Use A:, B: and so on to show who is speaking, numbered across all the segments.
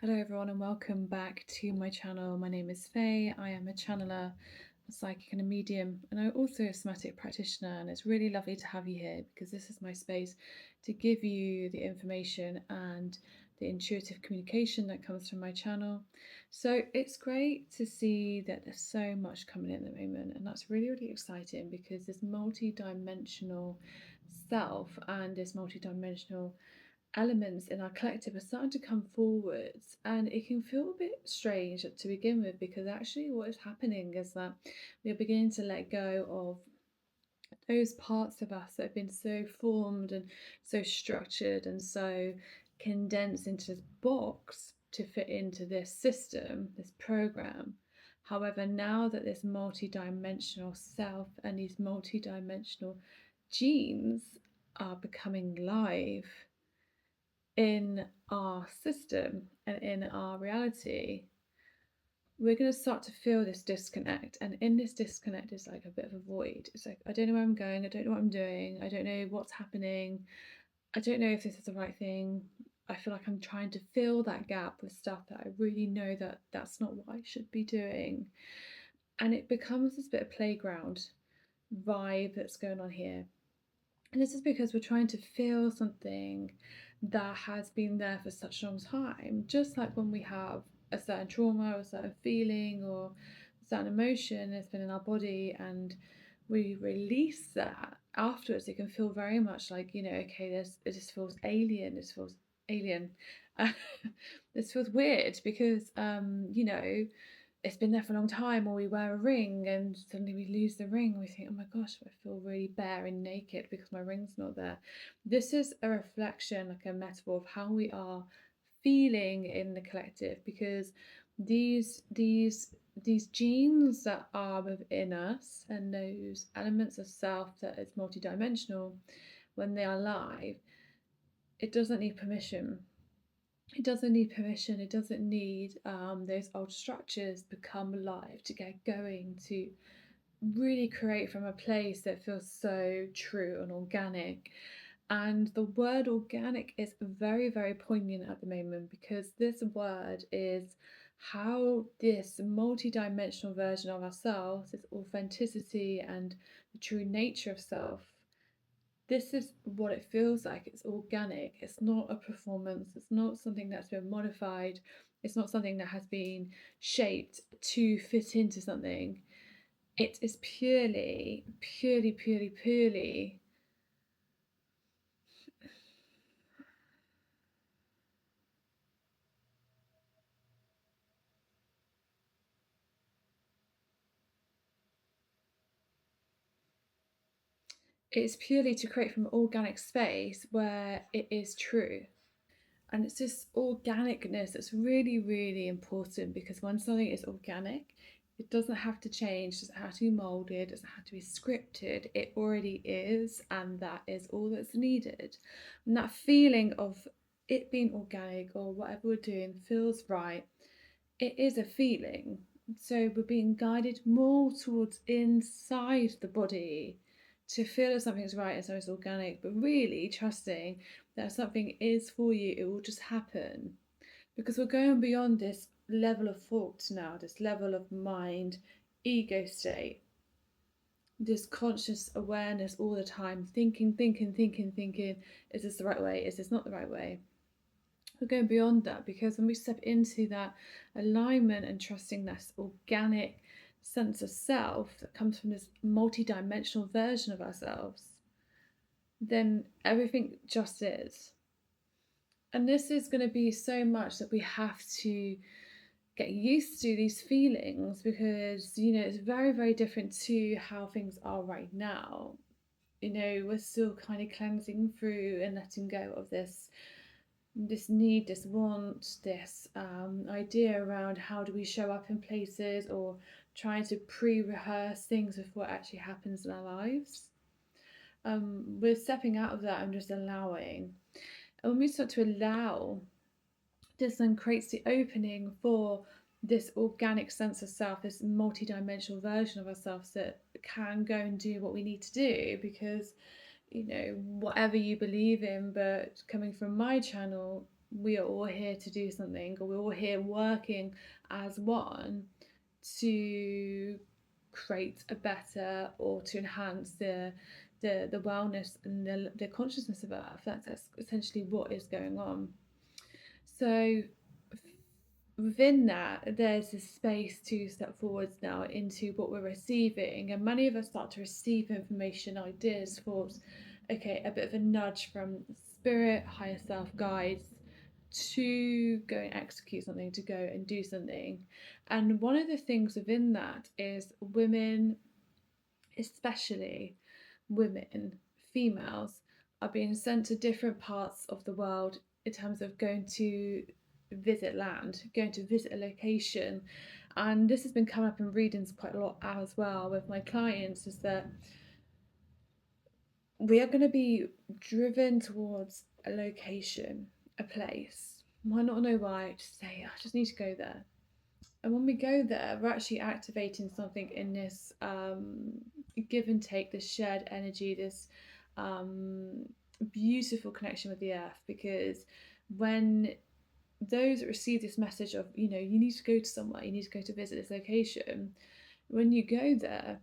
A: Hello everyone and welcome back to my channel. My name is Faye. I am a channeler, a psychic and a medium, and I'm also a somatic practitioner, and it's really lovely to have you here because this is my space to give you the information and the intuitive communication that comes from my channel. So it's great to see that there's so much coming in at the moment, and that's really, really exciting because this multi-dimensional self and this multi-dimensional elements in our collective are starting to come forwards, and it can feel a bit strange to begin with because actually what is happening is that we are beginning to let go of those parts of us that have been so formed and so structured and so condensed into this box to fit into this system, this program. However, now that this multi-dimensional self and these multi-dimensional genes are becoming live in our system and in our reality, we're going to start to feel this disconnect. And in this disconnect is like a bit of a void. It's like, I don't know where I'm going. I don't know what I'm doing. I don't know what's happening. I don't know if this is the right thing. I feel like I'm trying to fill that gap with stuff that I really know that that's not what I should be doing. And it becomes this bit of playground vibe that's going on here. And this is because we're trying to feel something that has been there for such a long time. Just like when we have a certain trauma or a certain feeling or a certain emotion that's been in our body and we release that afterwards, it can feel very much like, okay, it just feels alien. This feels alien. This feels weird because, it's been there for a long time, or we wear a ring and suddenly we lose the ring. We think, oh my gosh, I feel really bare and naked because my ring's not there. This is a reflection, like a metaphor of how we are feeling in the collective, because these genes that are within us and those elements of self that is multidimensional, when they are live, it doesn't need permission. It doesn't need permission. It doesn't need those old structures become alive to get going, to really create from a place that feels so true and organic. And the word organic is very, very poignant at the moment because this word is how this multi-dimensional version of ourselves, this authenticity and the true nature of self, this is what it feels like. It's organic. It's not a performance. It's not something that's been modified. It's not something that has been shaped to fit into something. It is purely, purely, purely, purely it's purely to create from an organic space where it is true. And it's this organicness that's really, really important, because when something is organic, it doesn't have to change, it doesn't have to be molded, it doesn't have to be scripted. It already is, and that is all that's needed. And that feeling of it being organic or whatever we're doing feels right, it is a feeling. So we're being guided more towards inside the body to feel if something's right and something's organic, but really trusting that if something is for you, it will just happen. Because we're going beyond this level of thought now, this level of mind, ego state, this conscious awareness all the time, thinking, thinking, thinking, thinking, is this the right way? Is this not the right way? We're going beyond that, because when we step into that alignment and trusting this organic sense of self that comes from this multi-dimensional version of ourselves, then everything just is. And this is going to be so much that we have to get used to these feelings, because it's very, very different to how things are right now. We're still kind of cleansing through and letting go of this need, this want, this idea around how do we show up in places, or trying to pre-rehearse things before it actually happens in our lives. We're stepping out of that and just allowing. And when we start to allow, this then creates the opening for this organic sense of self, this multi-dimensional version of ourselves that can go and do what we need to do. Because whatever you believe in, but coming from my channel, we are all here to do something, or we're all here working as one to create a better, or to enhance the wellness and the consciousness of Earth. That's essentially what is going on. So within that, there's this space to step forwards now into what we're receiving, and many of us start to receive information, ideas, thoughts, okay, a bit of a nudge from spirit, higher self guides to go and execute something, to go and do something. And one of the things within that is women, especially women, females, are being sent to different parts of the world in terms of going to visit land, going to visit a location. And this has been coming up in readings quite a lot as well with my clients, is that we are going to be driven towards a location, a place. Might not know why, just say, I just need to go there. And when we go there, we're actually activating something in this give and take, this shared energy, this beautiful connection with the earth. Because when those that receive this message of, you need to go to somewhere, you need to go to visit this location, when you go there,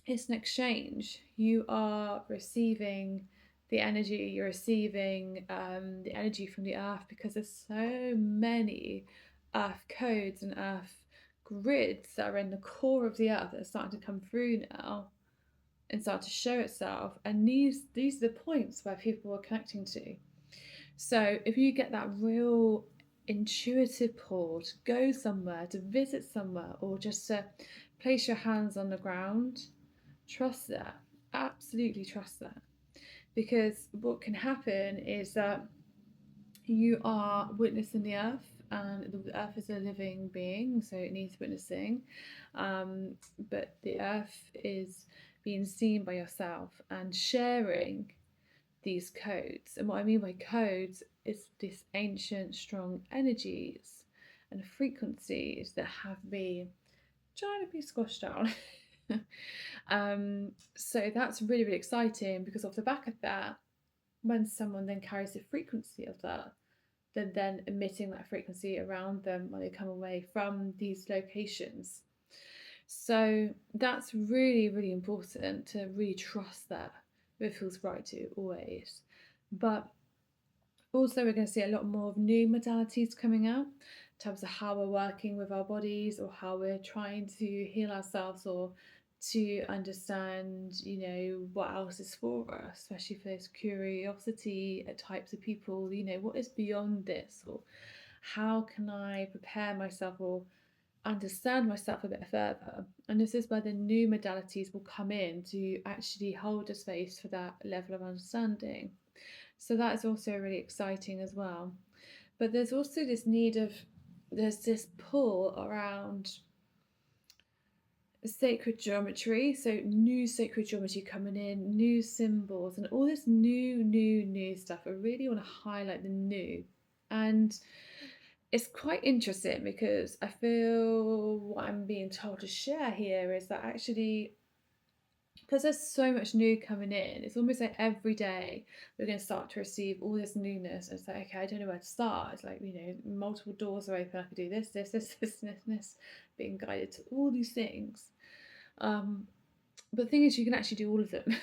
A: it's an exchange. You are receiving the energy, you're receiving the energy from the earth, because there's so many earth codes and earth grids that are in the core of the earth that are starting to come through now and start to show itself. And these are the points where people are connecting to. So if you get that real intuitive pull to go somewhere, to visit somewhere, or just to place your hands on the ground, trust that. Absolutely trust that. Because what can happen is that you are witnessing the earth, and the earth is a living being, so it needs witnessing. But the earth is being seen by yourself and sharing these codes. And what I mean by codes is this ancient, strong energies and frequencies that have been trying to be squashed down. So that's really, really exciting, because off the back of that, when someone then carries the frequency of that, they're then emitting that frequency around them when they come away from these locations. So that's really, really important, to really trust that it feels right to always. But also, we're going to see a lot more of new modalities coming out in terms of how we're working with our bodies, or how we're trying to heal ourselves, or to understand, what else is for us, especially for this curiosity at types of people, what is beyond this, or how can I prepare myself or understand myself a bit further. And this is where the new modalities will come in to actually hold a space for that level of understanding. So that is also really exciting as well. But there's also this there's this pull around sacred geometry. So new sacred geometry coming in, new symbols, and all this new stuff. I really want to highlight the new. And it's quite interesting, because I feel what I'm being told to share here is that actually, because there's so much new coming in, it's almost like every day we're going to start to receive all this newness. And it's like, okay, I don't know where to start. It's like, multiple doors are open. I could do this, being guided to all these things. But the thing is, you can actually do all of them.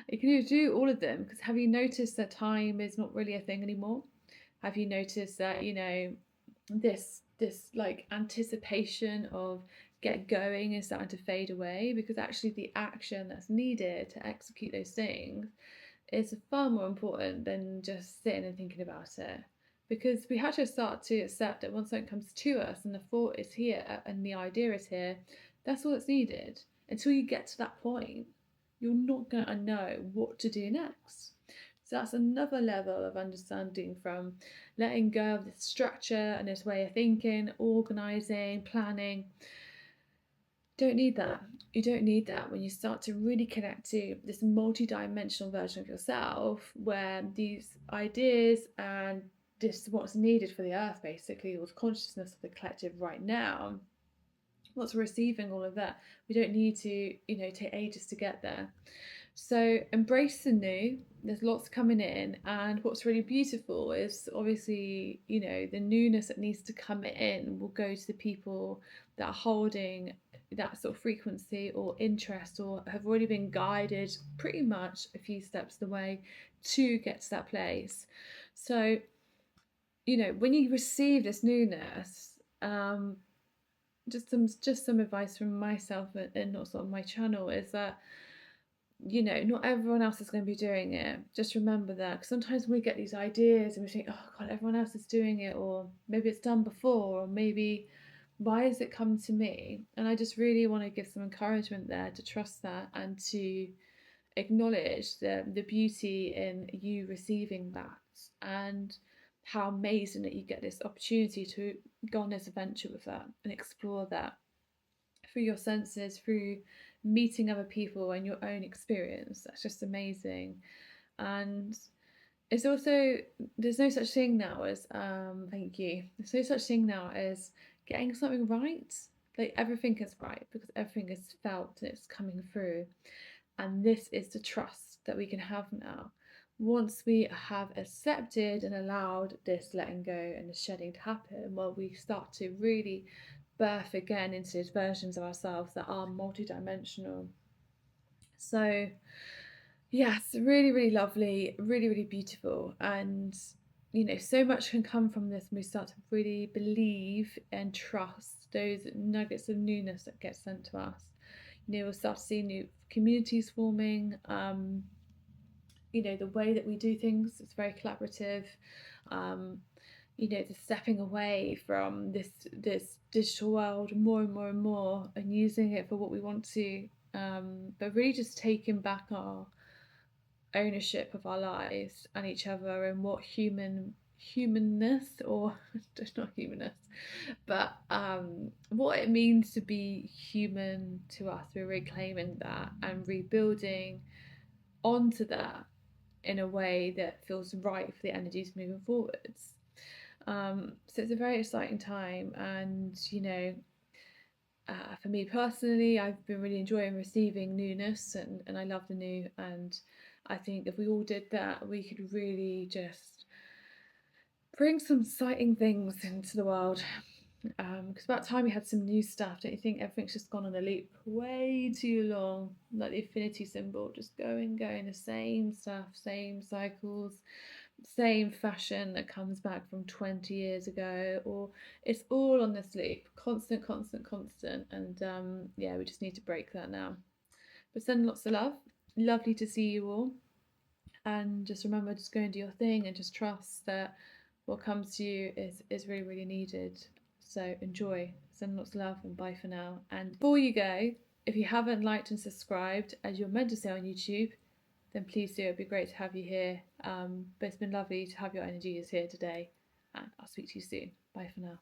A: You can do all of them, because have you noticed that time is not really a thing anymore? Have you noticed that, this like anticipation of get going is starting to fade away, because actually the action that's needed to execute those things is far more important than just sitting and thinking about it. Because we have to start to accept that once something comes to us and the thought is here and the idea is here, that's all that's needed. Until you get to that point, you're not going to know what to do next. So that's another level of understanding, from letting go of this structure and this way of thinking, organising, planning. Don't need that. You don't need that when you start to really connect to this multi-dimensional version of yourself, where these ideas and this what's needed for the earth, basically, or the consciousness of the collective right now, what's receiving all of that. We don't need to, take ages to get there. So embrace the new. There's lots coming in, and what's really beautiful is obviously, the newness that needs to come in will go to the people that are holding that sort of frequency or interest, or have already been guided pretty much a few steps the way to get to that place. So, when you receive this newness, just some advice from myself and also on my channel is that not everyone else is going to be doing it. Just remember that, because sometimes we get these ideas and we think, oh God, everyone else is doing it, or maybe it's done before, or maybe why has it come to me? And I just really want to give some encouragement there to trust that and to acknowledge the beauty in you receiving that, and how amazing that you get this opportunity to go on this adventure with that and explore that through your senses, through meeting other people and your own experience. That's just amazing. And it's also, there's no such thing now as thank you. There's no such thing now as getting something right. Like everything is right because everything is felt and it's coming through. And this is the trust that we can have now. Once we have accepted and allowed this letting go and the shedding to happen, well, we start to really birth again into these versions of ourselves that are multidimensional. So, yes, really, really lovely, really, really beautiful. And, so much can come from this when we start to really believe and trust those nuggets of newness that get sent to us. We'll start to see new communities forming. The way that we do things is very collaborative. Um, the stepping away from this digital world more and more and more, and using it for what we want to, but really just taking back our ownership of our lives and each other, and what humanness, or not humanness, but what it means to be human to us. We're reclaiming that and rebuilding onto that in a way that feels right for the energies moving forwards. So it's a very exciting time, and for me personally, I've been really enjoying receiving newness, and I love the new. And I think if we all did that, we could really just bring some exciting things into the world. Because about time we had some new stuff, don't you think? Everything's just gone on a loop way too long, like the infinity symbol, just going, the same stuff, same cycles, same fashion that comes back from 20 years ago, or it's all on this loop, constant, constant, constant. And yeah, we just need to break that now. But send lots of love. Lovely to see you all. And just remember, just go and do your thing and just trust that what comes to you is really, really needed. So enjoy. Send lots of love, and bye for now. And before you go, if you haven't liked and subscribed, as you're meant to say on YouTube, then please do. It'd be great to have you here. But it's been lovely to have your energies here today, and I'll speak to you soon. Bye for now.